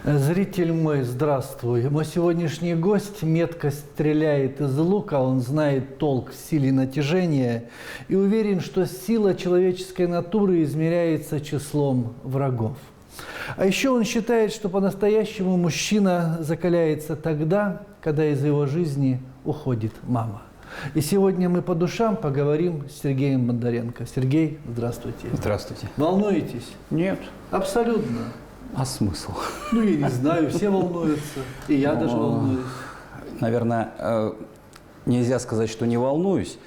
Зритель мой, здравствуй. Мой сегодняшний гость метко стреляет из лука, он знает толк в силе натяжения и уверен, что сила человеческой натуры измеряется числом врагов. А еще он считает, что по-настоящему мужчина закаляется тогда, когда из его жизни уходит мама. И сегодня мы по душам поговорим с Сергеем Бондаренко. Сергей, здравствуйте. Здравствуйте. Волнуетесь? Нет. Абсолютно. А смысл? Ну, я не знаю, все волнуются, и я даже волнуюсь. Наверное, нельзя сказать, что не волнуюсь,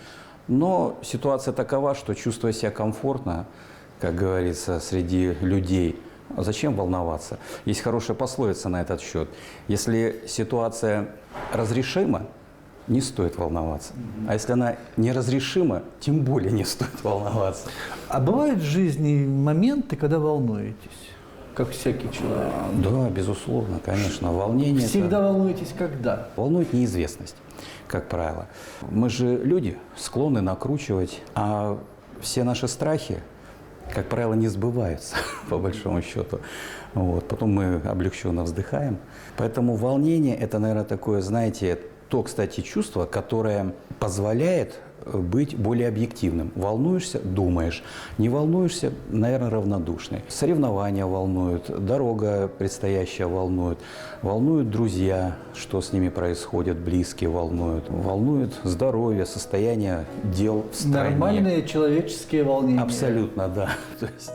но ситуация такова, что чувствуя себя комфортно, как говорится, среди людей, зачем волноваться? Есть хорошая пословица на этот счет. Если ситуация разрешима, не стоит волноваться. А если она неразрешима, тем более не стоит волноваться. А бывают в жизни моменты, когда волнуетесь, как всякий человек? Да, безусловно, конечно. Волнение. Всегда волнуетесь когда? Волнует неизвестность, как правило. Мы же люди, склонны накручивать, а все наши страхи, как правило, не сбываются, по большому счету. Вот. Потом мы облегченно вздыхаем. Поэтому волнение – это, наверное, такое, знаете, то, кстати, чувство, которое позволяет быть более объективным. Волнуешься – думаешь. Не волнуешься – наверное, равнодушный. Соревнования волнуют, дорога предстоящая волнует. Волнуют друзья, что с ними происходит, близкие волнуют. Волнует здоровье, состояние дел в стране. Нормальные человеческие волнения. Абсолютно, да. То есть...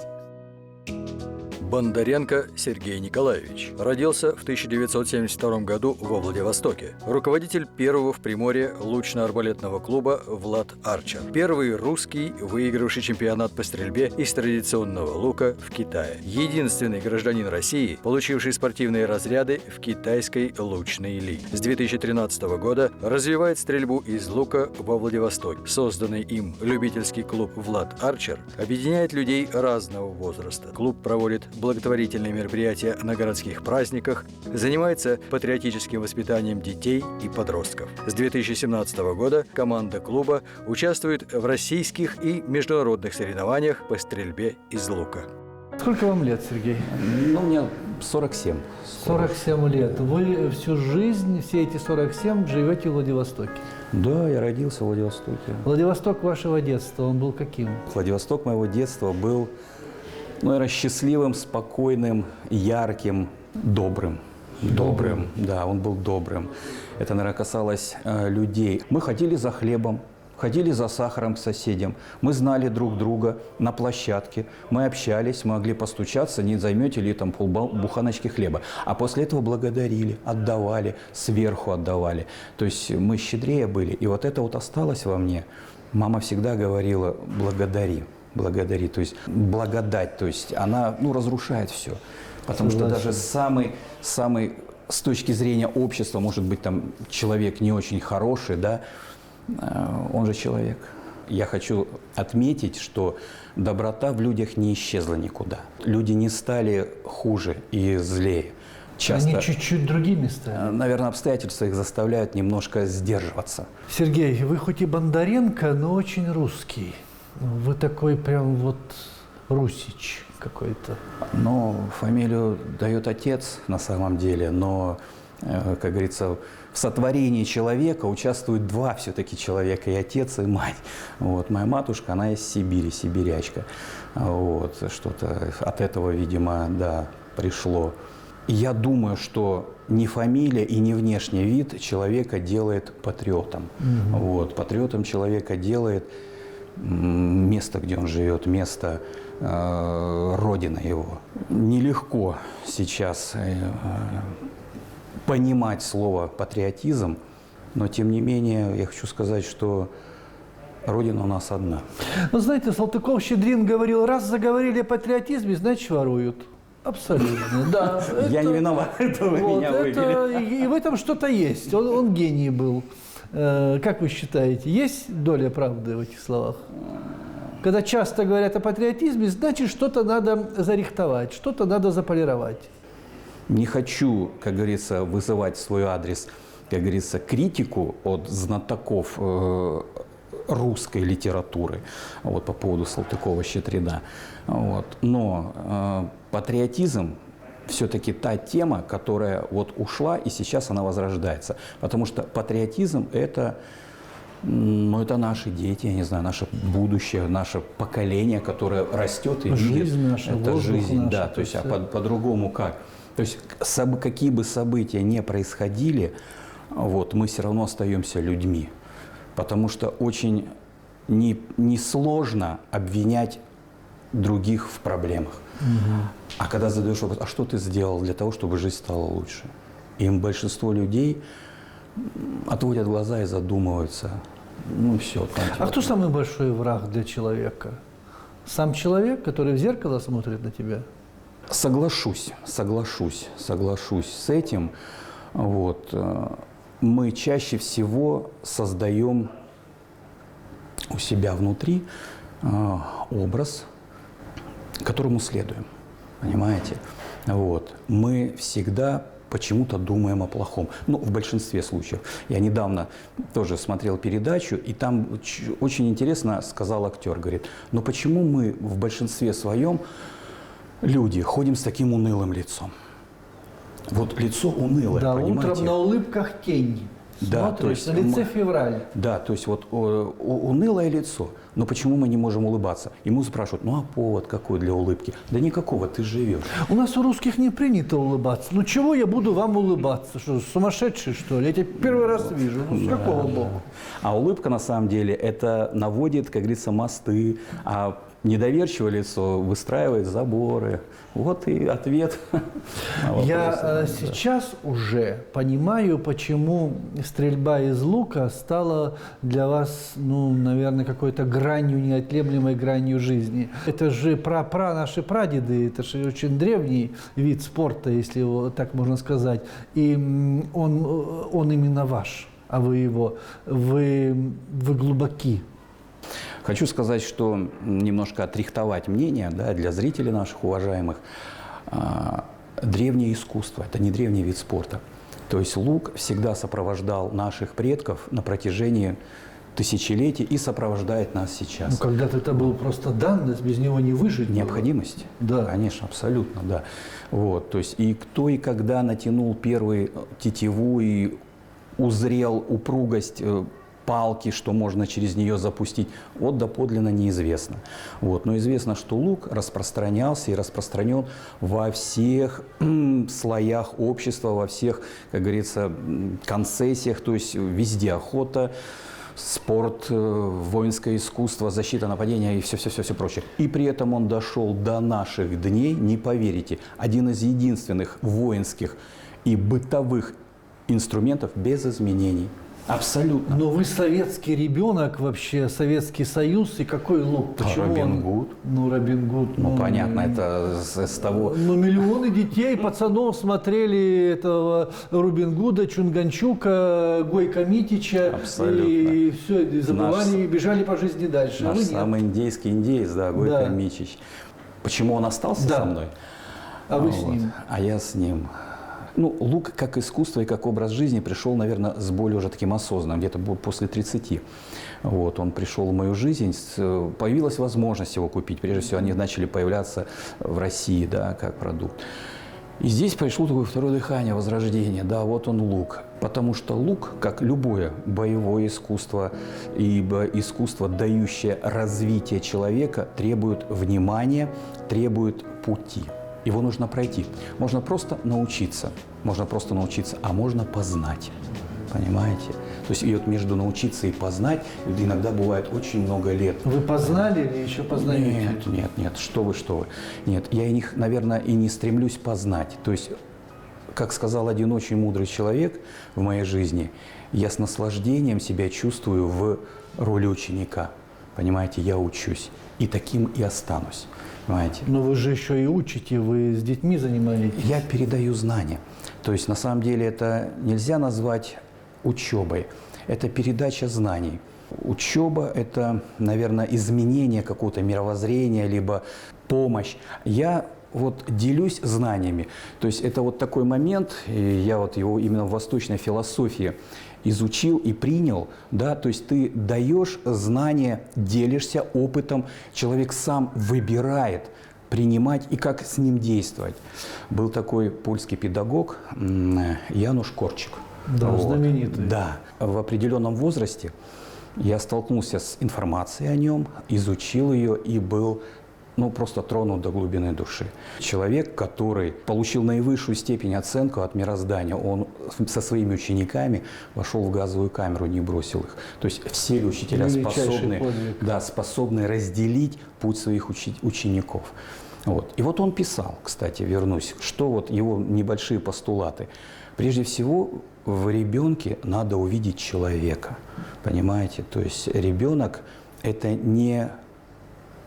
Бондаренко Сергей Николаевич. Родился в 1972 году во Владивостоке. Руководитель первого в Приморье лучно-арбалетного клуба «Влад Арчер». Первый русский, выигравший чемпионат по стрельбе из традиционного лука в Китае. Единственный гражданин России, получивший спортивные разряды в китайской лучной лиге. С 2013 года развивает стрельбу из лука во Владивостоке. Созданный им любительский клуб «Влад Арчер» объединяет людей разного возраста. Клуб проводит благотворительные мероприятия на городских праздниках, занимается патриотическим воспитанием детей и подростков. С 2017 года команда клуба участвует в российских и международных соревнованиях по стрельбе из лука. Сколько вам лет, Сергей? Ну, мне 47. 47 лет. Вы всю жизнь, все эти 47, живете в Владивостоке? Да, я родился в Владивостоке. Владивосток вашего детства, он был каким? Владивосток моего детства был, наверное, счастливым, спокойным, ярким, добрым. Добрым, да, он был добрым. Это, наверное, касалось людей. Мы ходили за хлебом, ходили за сахаром к соседям. Мы знали друг друга на площадке. Мы общались, могли постучаться, не займете ли там полбуханочки хлеба. А после этого благодарили, отдавали, сверху отдавали. То есть мы щедрее были. И вот это вот осталось во мне. Мама всегда говорила: благодари. Благодари, то есть благодать, то есть она, разрушает все. Потому что даже самый, с точки зрения общества, может быть, там человек не очень хороший, да, он же человек. Я хочу отметить, что доброта в людях не исчезла никуда. Люди не стали хуже и злее. Часто, они чуть-чуть другими стали. Наверное, обстоятельства их заставляют немножко сдерживаться. Сергей, вы хоть и Бондаренко, но очень русский. Вы такой прям вот русич какой-то. Ну, фамилию дает отец на самом деле, но, как говорится, в сотворении человека участвуют два все-таки человека, и отец, и мать. Вот. Моя матушка, она из Сибири, сибирячка. Вот. Что-то от этого, видимо, да, пришло. И я думаю, что не фамилия и не внешний вид человека делает патриотом. Угу. Вот. Патриотом человека делает место, где он живет, место, родина его. Нелегко сейчас понимать слово патриотизм, но тем не менее я хочу сказать, что родина у нас одна. Ну, знаете, Салтыков-Щедрин говорил: раз заговорили о патриотизме, значит воруют. Абсолютно, да. Я не виноват, это вы меня вывели. И в этом что-то есть. Он гений был. Как вы считаете, есть доля правды в этих словах? Когда часто говорят о патриотизме, значит, что-то надо зарихтовать, что-то надо заполировать. Не хочу, как говорится, вызывать в свой адрес, как говорится, критику от знатоков русской литературы по поводу Салтыкова-Щедрина. Но патриотизм все-таки та тема, которая вот ушла, и сейчас она возрождается. Потому что патриотизм – это, ну, это наши дети, я не знаю, наше будущее, наше поколение, которое растет и видит. Жизнь наша, это воздух жизнь, наш, да. то То есть, есть, по-другому как? То есть, какие бы события ни происходили, вот, мы все равно остаемся людьми. Потому что очень несложно обвинять других в проблемах. А когда задаешь вопрос, а что ты сделал для того, чтобы жизнь стала лучше? Им большинство людей отводят глаза и задумываются. Ну все. А кто самый большой враг для человека? Сам человек, который в зеркало смотрит на тебя? Соглашусь с этим. Вот. Мы чаще всего создаем у себя внутри образ, которому следуем. Понимаете? Вот. Мы всегда почему-то думаем о плохом. Ну, в большинстве случаев. Я недавно тоже смотрел передачу, и там очень интересно сказал актер, говорит, но почему мы в большинстве своем, люди, ходим с таким унылым лицом? Вот лицо унылое, Да, понимаете? утром на улыбках тень. Да, Смотришь, то есть на лице февраль. Да, то есть вот унылое лицо. Но почему мы не можем улыбаться? Ему спрашивают, ну а повод какой для улыбки? Да никакого, ты живешь. У нас у русских не принято улыбаться. Ну чего я буду вам улыбаться? Что, сумасшедший, что ли? Я тебя первый раз вижу. Ну с какого боку? А улыбка на самом деле это наводит, как говорится, мосты. А недоверчивое лицо выстраивает заборы. Вот и ответ на вопрос. Я сейчас уже понимаю, почему стрельба из лука стала для вас, ну, наверное, какой-то гранью, неотъемлемой гранью жизни. Это же наши прадеды, это же очень древний вид спорта, если его так можно сказать. И он именно ваш, а вы его, вы глубоки. Хочу сказать, что немножко отрихтовать мнение, да, для зрителей наших уважаемых. Древнее искусство – это не древний вид спорта. То есть лук всегда сопровождал наших предков на протяжении тысячелетий и сопровождает нас сейчас. Ну, когда-то это был просто данность, без него не выжить. Необходимость? Да. Конечно, абсолютно, да. Вот, то есть и кто и когда натянул первый тетиву и узрел упругость палки, что можно через нее запустить, вот доподлинно неизвестно. Вот. Но известно, что лук распространялся и распространен во всех слоях общества, во всех, как говорится, концессиях, то есть везде охота, спорт, воинское искусство, защита, нападения и все прочее. И при этом он дошел до наших дней, не поверите, один из единственных воинских и бытовых инструментов без изменений. Абсолютно. Но вы советский ребенок вообще, Советский Союз, и какой лук? Почему Робин Гуд. Ну, Робин Гуд. Ну, понятно, это с того... Ну, миллионы детей, пацанов смотрели этого Робин Гуда, Чунганчука, Гойко Митича. Абсолютно. И все, и забывали, и бежали по жизни дальше. Наш самый индейский индеец, да, Гойко Митич. Почему он остался со мной? А вы с ним? А я с ним. Ну, лук как искусство и как образ жизни пришел, наверное, с более уже таким осознанным, где-то после 30. Вот, он пришел в мою жизнь, появилась возможность его купить. Прежде всего, они начали появляться в России, да, как продукт. И здесь пришло такое второе дыхание, возрождение. Да, вот он лук. Потому что лук, как любое боевое искусство, ибо искусство, дающее развитие человека, требует внимания, требует пути. Его нужно пройти. Можно просто научиться, а можно познать. Понимаете? То есть и вот между научиться и познать иногда бывает очень много лет. Вы познали или еще познаете? Нет, что вы. Нет, я, наверное, и не стремлюсь познать. То есть, как сказал один очень мудрый человек в моей жизни, я с наслаждением себя чувствую в роли ученика. Понимаете, я учусь. И таким и останусь. Понимаете? Но вы же еще и учите, вы с детьми занимаетесь. Я передаю знания. То есть, на самом деле, это нельзя назвать учебой. Это передача знаний. Учеба – это, наверное, изменение какого-то мировоззрения, либо помощь. Я вот делюсь знаниями. То есть, это вот такой момент, и я вот его именно в восточной философии изучил и принял, да, то есть ты даешь знания, делишься опытом, человек сам выбирает, принимать и как с ним действовать. Был такой польский педагог Януш Корчик. Да, знаменитый. Да. В определенном возрасте я столкнулся с информацией о нем, изучил ее и был просто тронут до глубины души. Человек, который получил наивысшую степень оценку от мироздания, он со своими учениками вошел в газовую камеру, не бросил их. То есть все ли учителя способны разделить путь своих учеников. Вот. И вот он писал, кстати, вернусь, что вот его небольшие постулаты. Прежде всего, в ребенке надо увидеть человека, понимаете? То есть ребенок – это не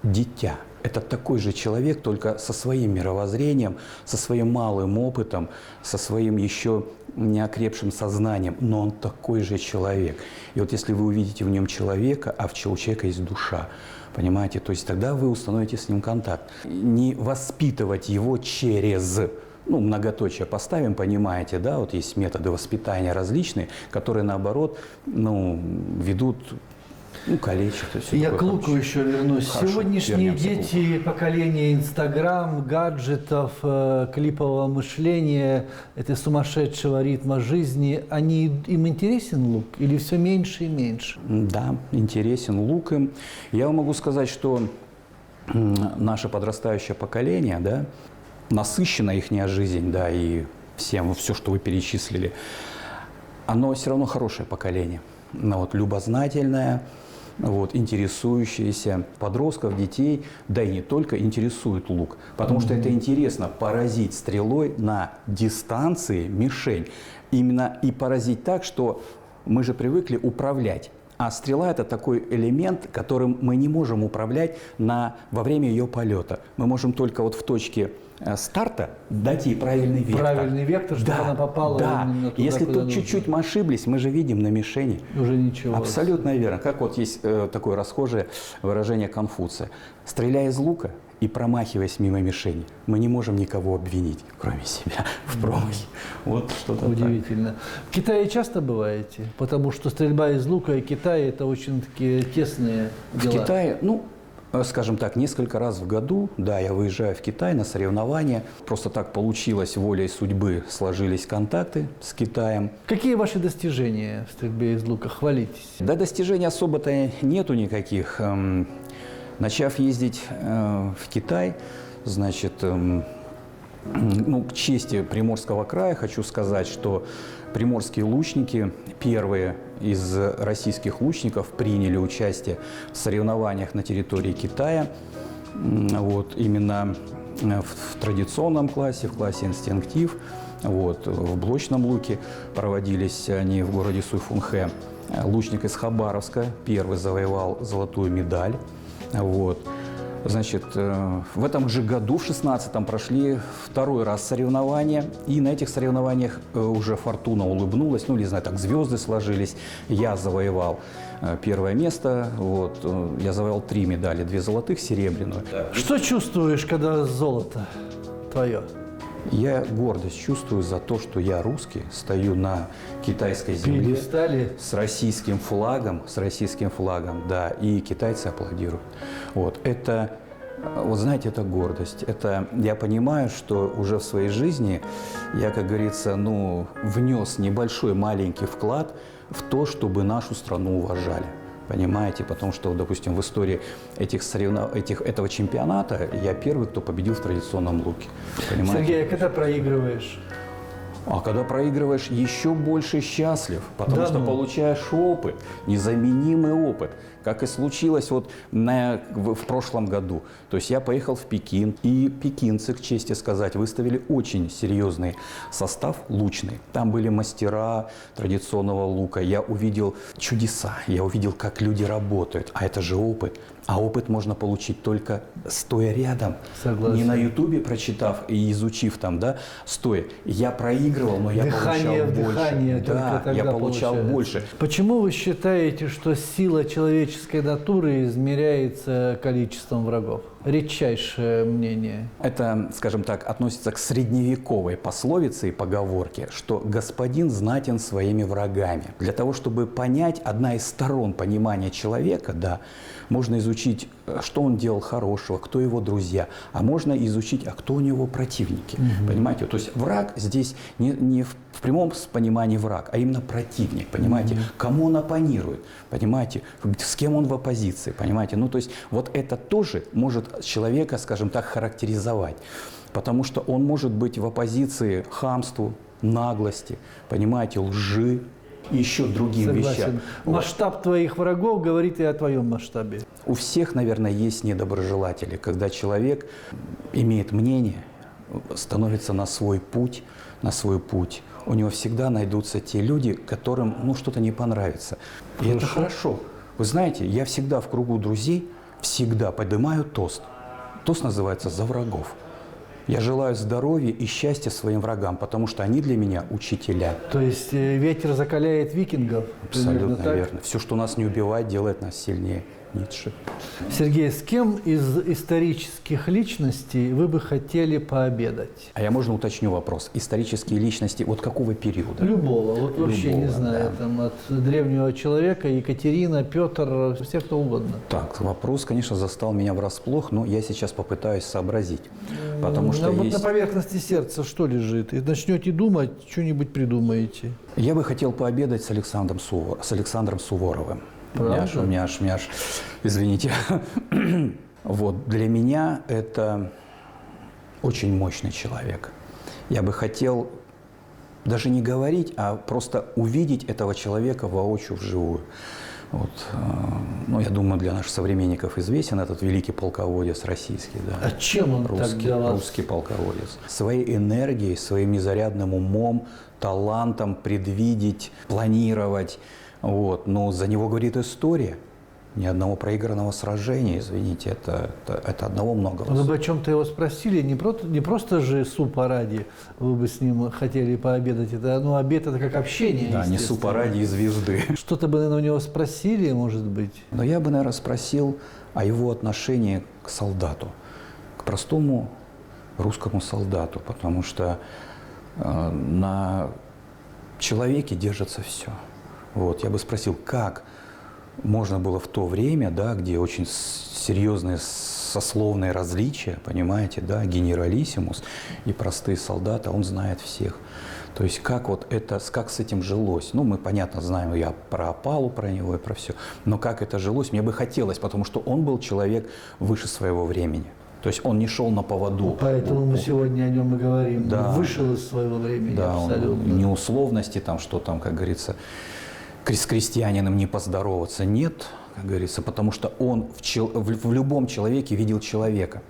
дитя. Это такой же человек, только со своим мировоззрением, со своим малым опытом, со своим еще неокрепшим сознанием, но он такой же человек. И вот если вы увидите в нем человека, а у человека есть душа, понимаете, то есть тогда вы установите с ним контакт. Не воспитывать его через, многоточие поставим, понимаете, да, вот есть методы воспитания различные, которые наоборот, ведут калечат. Я к луку еще вернусь. Хорошо, Сегодняшние дети, поколение Инстаграм, гаджетов, клипового мышления, это сумасшедшего ритма жизни, им интересен лук или все меньше и меньше? Да, интересен лук им. Я вам могу сказать, что наше подрастающее поколение, да, насыщена их жизнь, да, и все, что вы перечислили, оно все равно хорошее поколение. Любознательное, интересующиеся подростков, детей, да и не только, интересует лук. Потому что это интересно поразить стрелой на дистанции мишень. Именно и поразить так, что мы же привыкли управлять. А стрела – это такой элемент, которым мы не можем управлять во время ее полета. Мы можем только в точке старта дать ей правильный вектор. Правильный вектор, чтобы она попала именно туда, Если куда тут чуть-чуть мы ошиблись, мы же видим на мишени. Уже ничего. Абсолютно верно. Как есть такое расхожее выражение Конфуция. Стреляя из лука и промахиваясь мимо мишени, мы не можем никого обвинить, кроме себя, в промахе. Вот что-то удивительно. Так. В Китае часто бываете? Потому что стрельба из лука и Китай – это очень такие тесные дела. В Китае, скажем так, несколько раз в году, да, я выезжаю в Китай на соревнования. Просто так получилось, волей судьбы сложились контакты с Китаем. Какие ваши достижения в стрельбе из лука? Хвалитесь. Да, достижений особо-то нету никаких. Начав ездить в Китай, значит, к чести Приморского края хочу сказать, что приморские лучники, первые из российских лучников, приняли участие в соревнованиях на территории Китая. Именно в традиционном классе, в классе инстинктив, в блочном луке проводились они в городе Суйфунхэ. Лучник из Хабаровска первый завоевал золотую медаль. Значит, в этом же году, в 16-м, прошли второй раз соревнования. И на этих соревнованиях уже фортуна улыбнулась, звезды сложились. Я завоевал первое место. Я завоевал 3 медали, 2 золотых, серебряную. Что чувствуешь, когда золото твое? Я гордость чувствую за то, что я русский, стою на китайской земле с российским флагом, да, и китайцы аплодируют. Это, знаете, это гордость. Это я понимаю, что уже в своей жизни я, как говорится, внес небольшой маленький вклад в то, чтобы нашу страну уважали. Понимаете, потому что, допустим, в истории этого чемпионата я первый, кто победил в традиционном луке. Понимаете? Сергей, а когда проигрываешь? А когда проигрываешь, еще больше счастлив, потому что получаешь опыт, незаменимый опыт, как и случилось в прошлом году. То есть я поехал в Пекин, и пекинцы, к чести сказать, выставили очень серьезный состав лучный. Там были мастера традиционного лука. Я увидел чудеса, я увидел, как люди работают. А это же опыт. А опыт можно получить только стоя рядом. Согласен. Не на Ютубе прочитав и изучив стоя. Я проигрывал, но я получал больше. Да, я получал больше. Почему вы считаете, что сила человеческой натуры измеряется количеством врагов? редчайшее мнение. Это, скажем так, относится к средневековой пословице и поговорке, что господин знатен своими врагами. Для того, чтобы понять, одна из сторон понимания человека, да, можно изучить, что он делал хорошего, кто его друзья, а можно изучить, а кто у него противники. Понимаете? То есть враг здесь не в прямом понимании враг, а именно противник. Понимаете? Кому он оппонирует. Понимаете? С кем он в оппозиции. Понимаете? Ну, то есть вот это тоже может человека, скажем так, характеризовать. Потому что он может быть в оппозиции хамству, наглости, понимаете, лжи и еще другим вещам. Масштаб твоих врагов говорит и о твоем масштабе. У всех, наверное, есть недоброжелатели, когда человек имеет мнение, становится на свой путь, у него всегда найдутся те люди, которым что-то не понравится. И это хорошо. Вы знаете, я всегда в кругу друзей всегда поднимаю тост. Тост называется «За врагов». Я желаю здоровья и счастья своим врагам, потому что они для меня учителя. То есть ветер закаляет викингов? Абсолютно верно. Все, что нас не убивает, делает нас сильнее. Ницше. Сергей, с кем из исторических личностей вы бы хотели пообедать? А я, можно, уточню вопрос? Исторические личности вот какого периода? Любого. Вот вообще Любого, не знаю. да. Там, от древнего человека, Екатерина, Петр, всех кто угодно. Так, вопрос, конечно, застал меня врасплох, но я сейчас попытаюсь сообразить. Потому что вот есть... на поверхности сердца что лежит? И начнете думать, что-нибудь придумаете. Я бы хотел пообедать с Александром Суворовым. Правда? Мяш, извините. Вот, для меня это очень мощный человек. Я бы хотел даже не говорить, а просто увидеть этого человека воочию, вживую. Вот. Ну, я думаю, для наших современников известен этот великий полководец российский. Да. А чем он так для вас? Русский полководец. Своей энергией, своим незарядным умом, талантом предвидеть, планировать. Вот. Но за него говорит история. Ни одного проигранного сражения, извините, это одного много. Вы бы о чем-то его спросили, не просто же супа ради вы бы с ним хотели пообедать. Это, обед – это как общение. Да, не супа ради и звезды. Что-то бы, наверное, у него спросили, может быть? Но я бы, наверное, спросил о его отношении к солдату, к простому русскому солдату, потому что на человеке держится все. Вот, я бы спросил, как можно было в то время, да, где очень серьезные сословные различия, понимаете, да, генералиссимус и простые солдаты, он знает всех. То есть как с этим жилось? Ну, мы, понятно, знаем, я про опалу, про него и про все. Но как это жилось, мне бы хотелось, потому что он был человек выше своего времени. То есть он не шел на поводу. Поэтому мы сегодня о нем и говорим. Да. Вышел из своего времени, да, абсолютно. Не условности, там, что там, как говорится, с крестьянином не поздороваться. Нет, как говорится, потому что он в любом человеке видел человека.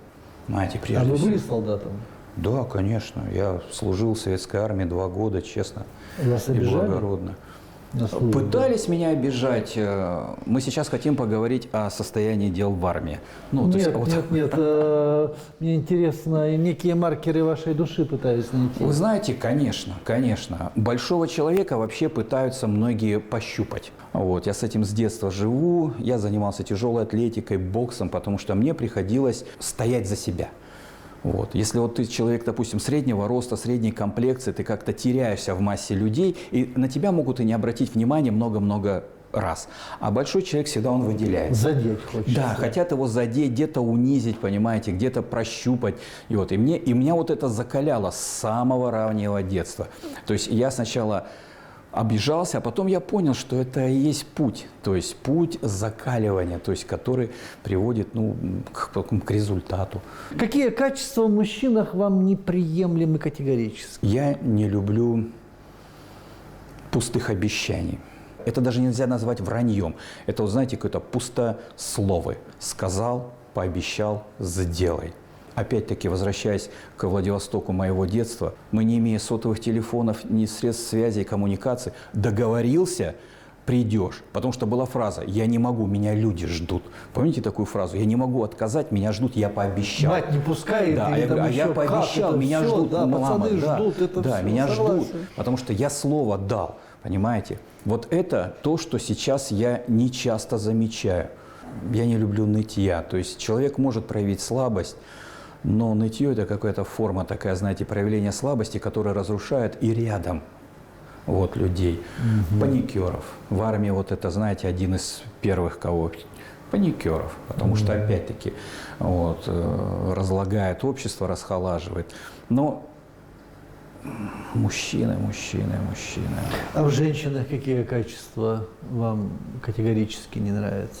Знаете, прежде А вы всего. были солдатом? Да, конечно. Я служил в советской армии 2 года, честно Вас и обижали? благородно. На службе? Пытались меня обижать. Мы сейчас хотим поговорить о состоянии дел в армии. Ну, то есть, Нет. Мне интересно, некие маркеры вашей души пытаюсь найти. Вы знаете, конечно. Большого человека вообще пытаются многие пощупать. Вот, я с этим с детства живу. Я занимался тяжелой атлетикой, боксом, потому что мне приходилось стоять за себя. Вот. Если вот ты человек, допустим, среднего роста, средней комплекции, ты как-то теряешься в массе людей, и на тебя могут и не обратить внимания много-много раз. А большой человек всегда он выделяется. Задеть хочется. Да, хотят его задеть, где-то унизить, понимаете, где-то прощупать. И меня вот это закаляло с самого раннего детства. То есть я сначала обижался, а потом я понял, что это и есть путь. То есть путь закаливания, то есть который приводит к результату. Какие качества в мужчинах вам неприемлемы категорически? Я не люблю пустых обещаний. Это даже нельзя назвать враньем. Это, вот, знаете, какое-то пустословие. Сказал, пообещал, сделай. Опять-таки, возвращаясь к Владивостоку моего детства, мы, не имея сотовых телефонов, ни средств связи и коммуникации, договорился, придешь. Потому что была фраза «я не могу, меня люди ждут». Помните такую фразу? «Я не могу отказать, меня ждут, я пообещал». Мать не пускает. Да, я пообещал, меня все, ждут, да, мама, пацаны ждут, это да, все, меня согласен. ждут, потому что я слово дал, понимаете? Вот это то, что сейчас я не часто замечаю. я не люблю нытья. То есть человек может проявить слабость, но нытье – это какая-то форма такая, знаете, проявления слабости, которая разрушает и рядом вот, людей. Паникеров. В армии вот это, знаете, один из первых кого? Паникеров. Потому что, опять-таки, вот, разлагает общество, расхолаживает. Но мужчины. А в женщинах какие качества вам категорически не нравятся?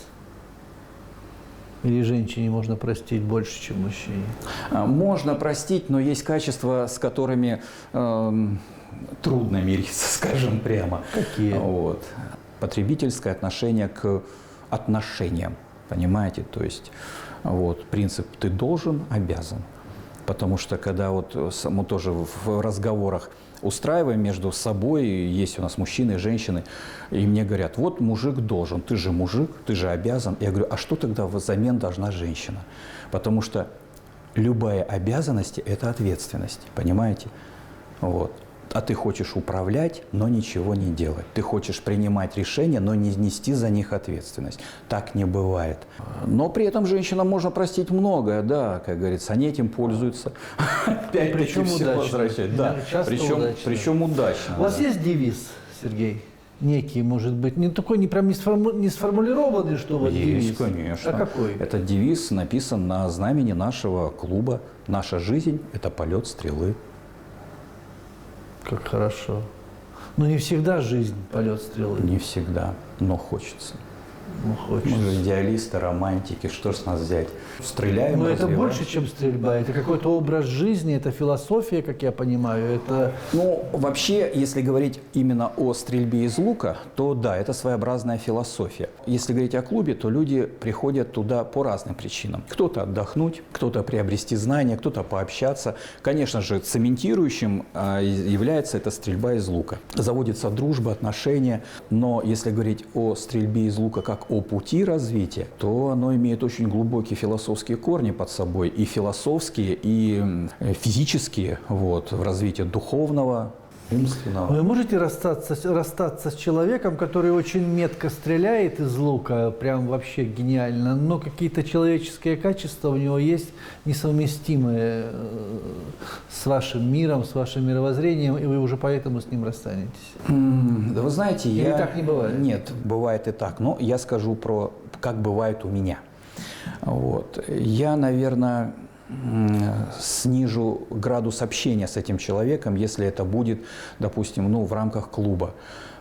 Или женщине можно простить больше, чем мужчине? Можно простить, но есть качества, с которыми трудно мириться, скажем прямо. Какие? Вот. Потребительское отношение к отношениям, понимаете? То есть вот, принцип «ты должен, обязан». Потому что когда вот мы тоже в разговорах устраиваем между собой, есть у нас мужчины и женщины, и мне говорят, вот мужик должен, ты же мужик, ты же обязан. Я говорю, а что тогда взамен должна женщина? Потому что любая обязанность – это ответственность, понимаете? Вот. А ты хочешь управлять, но ничего не делать. Ты хочешь принимать решения, но не нести за них ответственность. Так не бывает. Но при этом женщинам можно простить многое, да, как говорится, они этим пользуются. Причем удачно. Да, причем удачно. У вас есть девиз, Сергей? Некий, может быть, не такой, не прям не сформулированный, что вот девиз. Есть, конечно. А какой? Этот девиз написан на знамени нашего клуба. Наша жизнь – это полет стрелы. Как хорошо. Но не всегда жизнь полет стрелы. Не всегда, но хочется. Ну, Мы хочется. же идеалисты, романтики, что ж с нас взять? Стреляем, Но это развиваем. больше, чем стрельба. Это какой-то образ жизни, это философия, как я понимаю. Это Ну, вообще, если говорить именно о стрельбе из лука, то да, это своеобразная философия. Если говорить о клубе, то люди приходят туда по разным причинам. Кто-то отдохнуть, кто-то приобрести знания, кто-то пообщаться. Конечно же, цементирующим является эта стрельба из лука. Заводится дружба, отношения. Но если говорить о стрельбе из лука как о пути развития, то оно имеет очень глубокие философские корни под собой. И философские, и физические, вот, в развитии духовного, умственного. Вы можете расстаться с человеком, который очень метко стреляет из лука, прям вообще гениально, но какие-то человеческие качества у него есть несовместимые с вашим миром, с вашим мировоззрением, и вы уже поэтому с ним расстанетесь? Да вы знаете, Или так не бывает? Нет, бывает и так. Но я скажу про, как бывает у меня. Вот. Я, наверное, снижу градус общения с этим человеком, если это будет, допустим, в рамках клуба.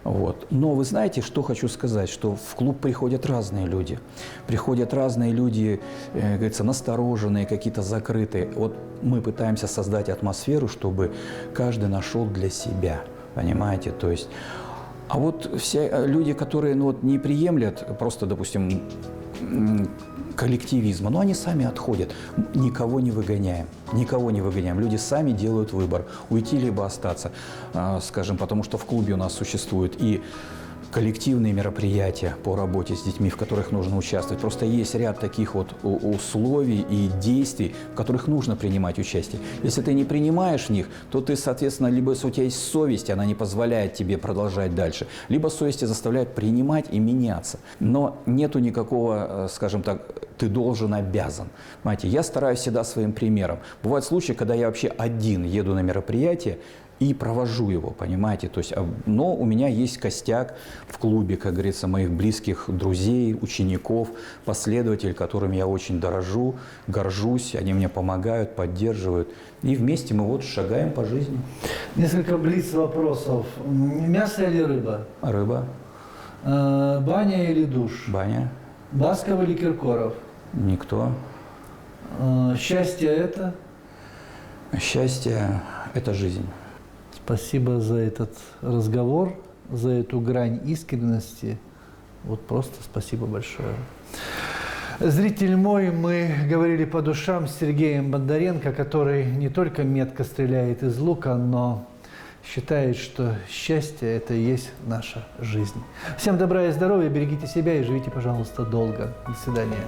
Вот. Но вы знаете, что хочу сказать, что в клуб приходят разные люди. Приходят разные люди, говорится, настороженные, какие-то закрытые. Вот мы пытаемся создать атмосферу, чтобы каждый нашел для себя, понимаете, то есть. А вот все люди, которые не приемлят просто, допустим, коллективизма, но они сами отходят. Никого не выгоняем. Никого не выгоняем. Люди сами делают выбор. Уйти либо остаться. Скажем, потому что в клубе у нас существуют и коллективные мероприятия по работе с детьми, в которых нужно участвовать. Просто есть ряд таких вот условий и действий, в которых нужно принимать участие. Если ты не принимаешь в них, то ты, соответственно, либо у тебя есть совесть, она не позволяет тебе продолжать дальше, либо совесть тебя заставляет принимать и меняться. Но нету никакого, скажем так, ты должен, обязан. Понимаете, я стараюсь всегда своим примером. Бывают случаи, когда я вообще один еду на мероприятие, и провожу его, понимаете, то есть, но у меня есть костяк в клубе, как говорится, моих близких друзей, учеников, последователей, которыми я очень дорожу, горжусь, они мне помогают, поддерживают, и вместе мы вот шагаем по жизни. Несколько блиц-вопросов. Мясо или рыба? Рыба. Баня или душ? Баня. Басков или Киркоров? Никто. Счастье это? Счастье – это жизнь. Спасибо за этот разговор, за эту грань искренности. Вот просто спасибо большое. Зритель мой, мы говорили по душам с Сергеем Бондаренко, который не только метко стреляет из лука, но считает, что счастье – это и есть наша жизнь. Всем добра и здоровья, берегите себя и живите, пожалуйста, долго. До свидания.